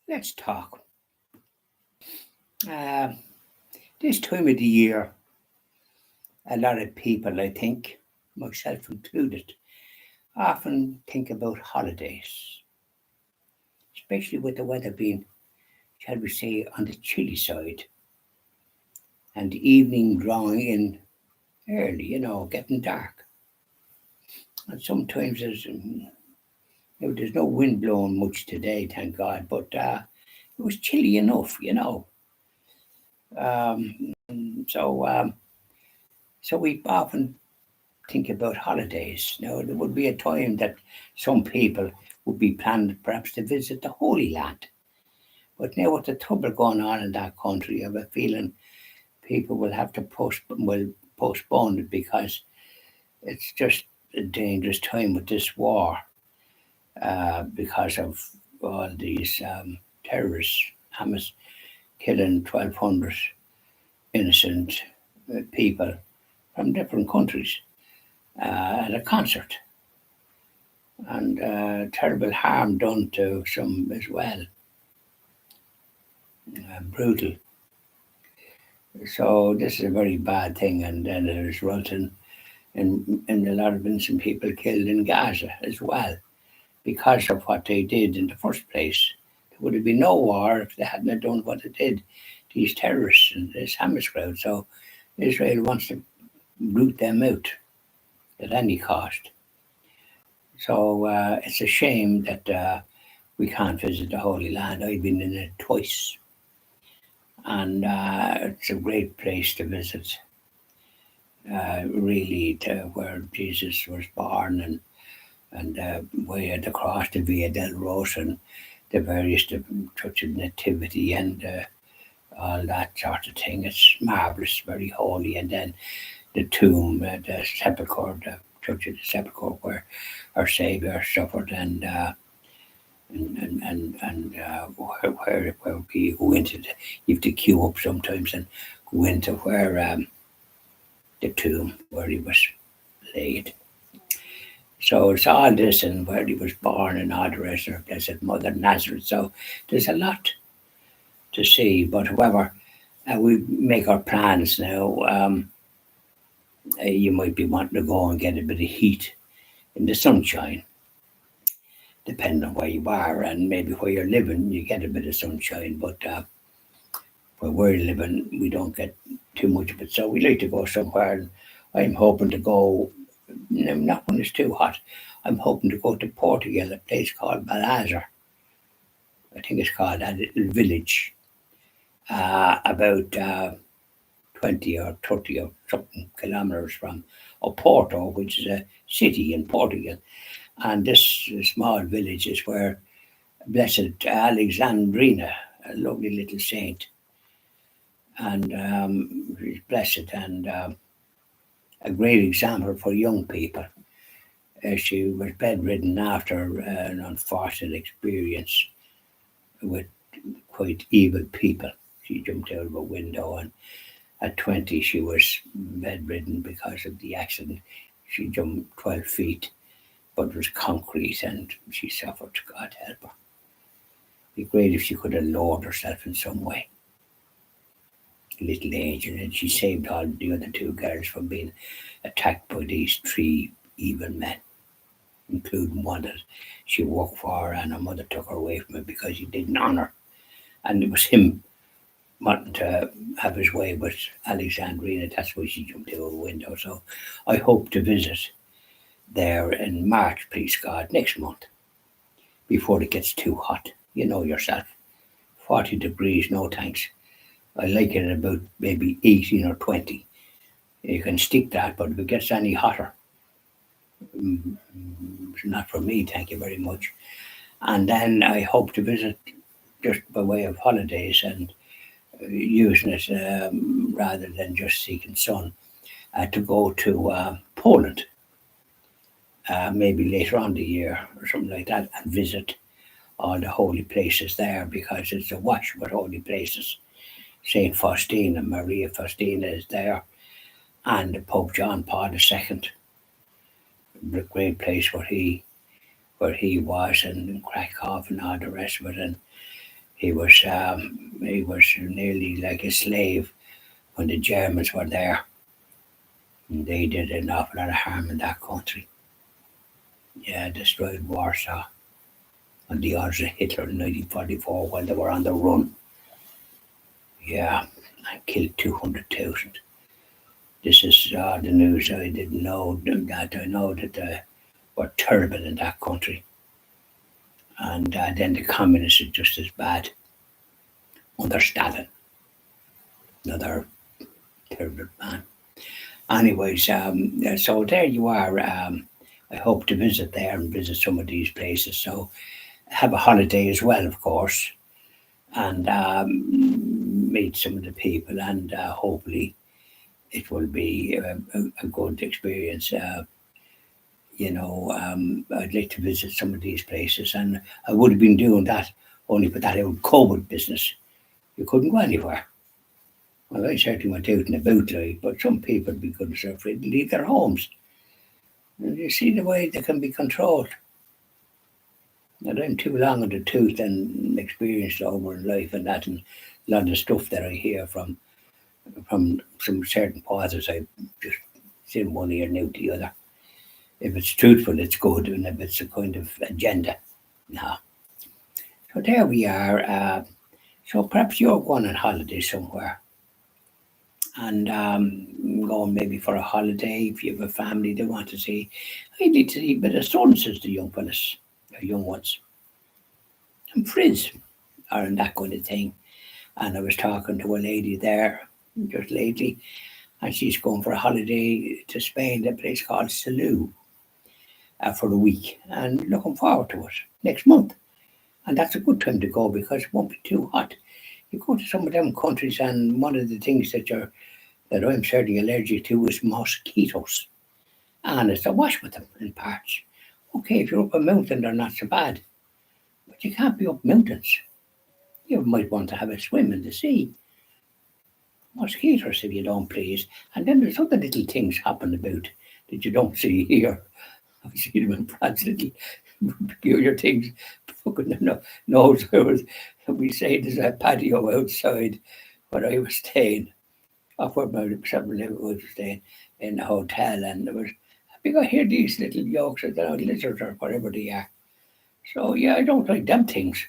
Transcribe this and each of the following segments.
Let's talk. Uh, this time of the year, a lot of people, I think, myself included, often think about holidays, especially with the weather being, shall we say, on the chilly side and the evening drawing in early, getting dark. And sometimes there's no wind blowing much today, thank God, but it was chilly enough. Um, so, um, so we often think about holidays. Now, there would be a time that some people would be planning perhaps to visit the Holy Land. But now, with the trouble going on in that country, I have a feeling people will have to postpone it because it's just a dangerous time with this war because of all these terrorists, Hamas killing 1,200 innocent people from different countries at a concert, and terrible harm done to some as well, brutal. So this is a very bad thing, and then it is resulting in a lot of innocent people killed in Gaza as well because of what they did in the first place. There would have been no war if they hadn't done what they did, these terrorists and this Hamas crowd. So Israel wants to root them out at any cost. So it's a shame that we can't visit the Holy Land. I've been in it twice, and it's a great place to visit. Really, to where Jesus was born, and way at the cross, the Via del Rose, and the various the Church of Nativity, and all that sort of thing. It's marvelous, very holy, and then the tomb, the sepulchre, the Church of the Sepulchre, where our Saviour suffered, and where we go into you have to queue up sometimes and go into where the tomb where he was laid. So it's all this and where he was born and all the rest of it, Blessed Mother Nazareth. So there's a lot to see, but however, we make our plans now. You might be wanting to go and get a bit of heat in the sunshine, depending on where you are and maybe where you're living, you get a bit of sunshine, but where we're living, we don't get too much of it. So we like to go somewhere. And I'm hoping to go, not when it's too hot. I'm hoping to go to Portugal, a place called Balazar. I think it's called that little village, about 20 or 30 or something kilometers from Oporto, which is a city in Portugal. And this small village is where Blessed Alexandrina, a lovely little saint, and she's blessed and a great example for young people. She was bedridden after an unfortunate experience with quite evil people. She jumped out of a window, and at 20, she was bedridden because of the accident. She jumped 12 feet, but it was concrete, and she suffered. God help her. It'd be great if she could have lowered herself in some way. Little angel, and she saved all the other two girls from being attacked by these three evil men, including one that she worked for, and her mother took her away from her because he didn't honour her. And it was him wanting to have his way with Alexandrina. That's why she jumped out of a window. So I hope to visit there in March, please God, next month, before it gets too hot. You know yourself, 40 degrees, no thanks. I like it at about maybe 18 or 20. You can stick that, but if it gets any hotter, it's not for me, thank you very much. And then I hope to visit just by way of holidays and using it rather than just seeking sun, to go to Poland, maybe later on the year or something like that, and visit all the holy places there because it's a wash with holy places. Saint Faustina, Maria Faustina is there, and Pope John Paul II, the great place where he was, and Krakow and all the rest of it. And He was nearly like a slave when the Germans were there. And they did an awful lot of harm in that country. Yeah, destroyed Warsaw on the orders of Hitler in 1944 while they were on the run. Yeah, and killed 200,000. This is the news. I didn't know that. I know that they were terrible in that country. And then the communists are just as bad under Stalin, another terrible man. Anyways, so there you are. I hope to visit there and visit some of these places. So have a holiday as well, of course, and meet some of the people, and hopefully it will be a good experience. I'd like to visit some of these places, and I would have been doing that only for that old COVID business. You couldn't go anywhere. Well, I certainly went out and about, like, but some people, because they're afraid to leave their homes. And you see the way they can be controlled. And I'm too long in the tooth and experienced over in life and that, and a lot of stuff that I hear from some certain pauses, I just seen one ear and out the other. If it's truthful, it's good, and if it's a kind of agenda, no. So there we are. So perhaps you're going on holiday somewhere, and going maybe for a holiday if you have a family they want to see. I need to see a bit of sun, says the young fellas, the young ones, and friends are and that kind of thing. And I was talking to a lady there just lately, and she's going for a holiday to Spain, a place called Salou, for a week, and looking forward to it next month. And that's a good time to go because it won't be too hot. You go to some of them countries, and one of the things that I'm certainly allergic to is mosquitoes, and it's a wash with them in parts. Okay, if you're up a mountain, they're not so bad, but you can't be up mountains. You might want to have a swim in the sea. Mosquitoes, if you don't please. And then there's other little things happen about that you don't see here. I see them in France, little peculiar things. Fucking knows where was. We say there's a patio outside where I was staying, off where my several was staying in a hotel, and there was. I think I hear these little yolks, I don't know, lizards or whatever they are. So yeah, I don't like them things.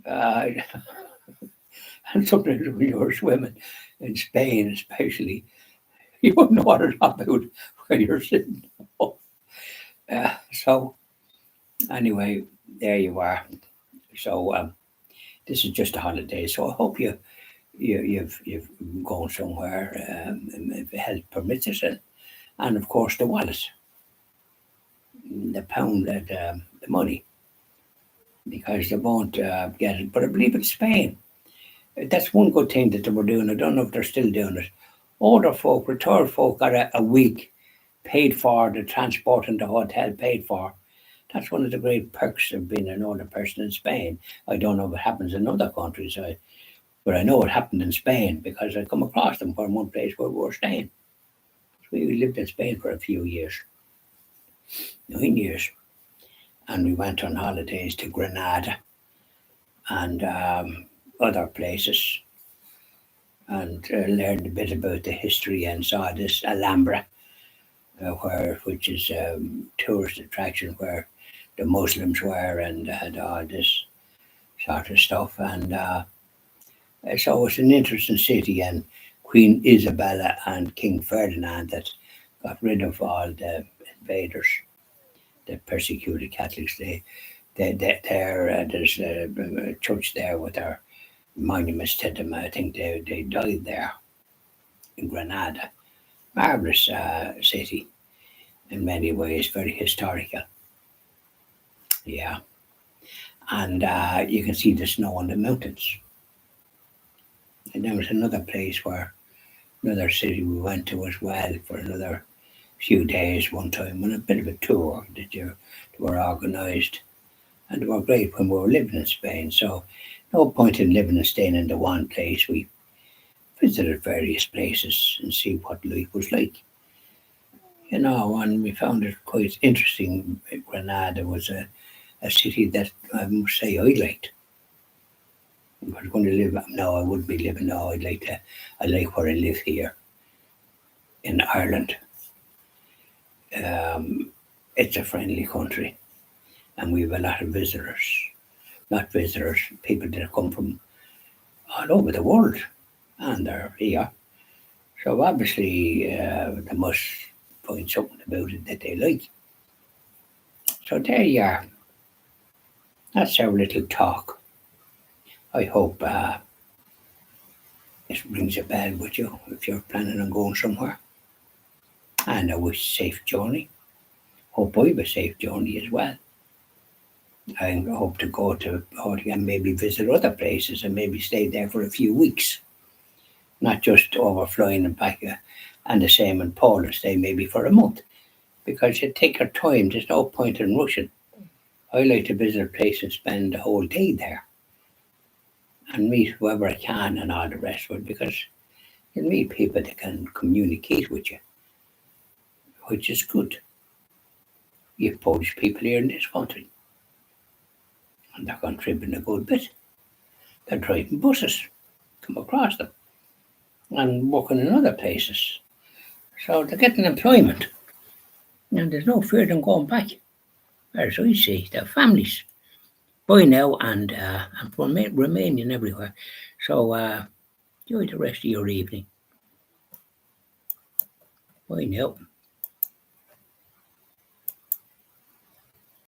Uh, and sometimes when you're swimming in Spain, especially, you wouldn't know what it's about when you're sitting. So anyway, there you are. So this is just a holiday. So I hope you've gone somewhere if health permits it, and of course the wallet, the pound, the money, because they won't get it. But I believe in Spain. That's one good thing that they were doing. I don't know if they're still doing it. Older folk, retired folk got a week paid for, the transport and the hotel paid for. That's one of the great perks of being an older person in Spain. I don't know if it happens in other countries, but I know it happened in Spain because I come across them from one place where we were staying. So we lived in Spain for a few years, 9 years, and we went on holidays to Granada and other places, and learned a bit about the history and saw this Alhambra, which is a tourist attraction where the Muslims were and had all this sort of stuff. And so it's an interesting city. And Queen Isabella and King Ferdinand that got rid of all the invaders that persecuted Catholics. There's a church there with their monuments to them. I think they died there in Granada. Marvelous city in many ways, very historical. Yeah, and you can see the snow on the mountains. And there was another place where another city we went to as well for another few days one time on a bit of a tour that were organised, and they were great when we were living in Spain. So no point in living and staying in the one place. We visited various places and see what life was like. And we found it quite interesting. Granada was a city that I must say I liked. If I was going to live now, I wouldn't be living now. I like where I live here in Ireland. It's a friendly country, and we have a lot of visitors. Not visitors, people that come from all over the world, and they're here. So obviously, they must find something about it that they like. So there you are. That's our little talk. I hope it rings a bell with you if you're planning on going somewhere. And I wish safe journey. Hope I have a safe journey as well. I hope to go to and maybe visit other places and maybe stay there for a few weeks. Not just overflying and back, and the same in Poland, stay maybe for a month. Because you take your time, there's no point in rushing. I like to visit a place and spend the whole day there and meet whoever I can and all the rest of it, because you meet people that can communicate with you, which is good. You have Polish people here in this country, and they're contributing a good bit. They're driving buses, come across them, and working in other places. So they're getting employment, and there's no fear of them going back. As I see, their families by now and remaining everywhere. So enjoy the rest of your evening. Bye now.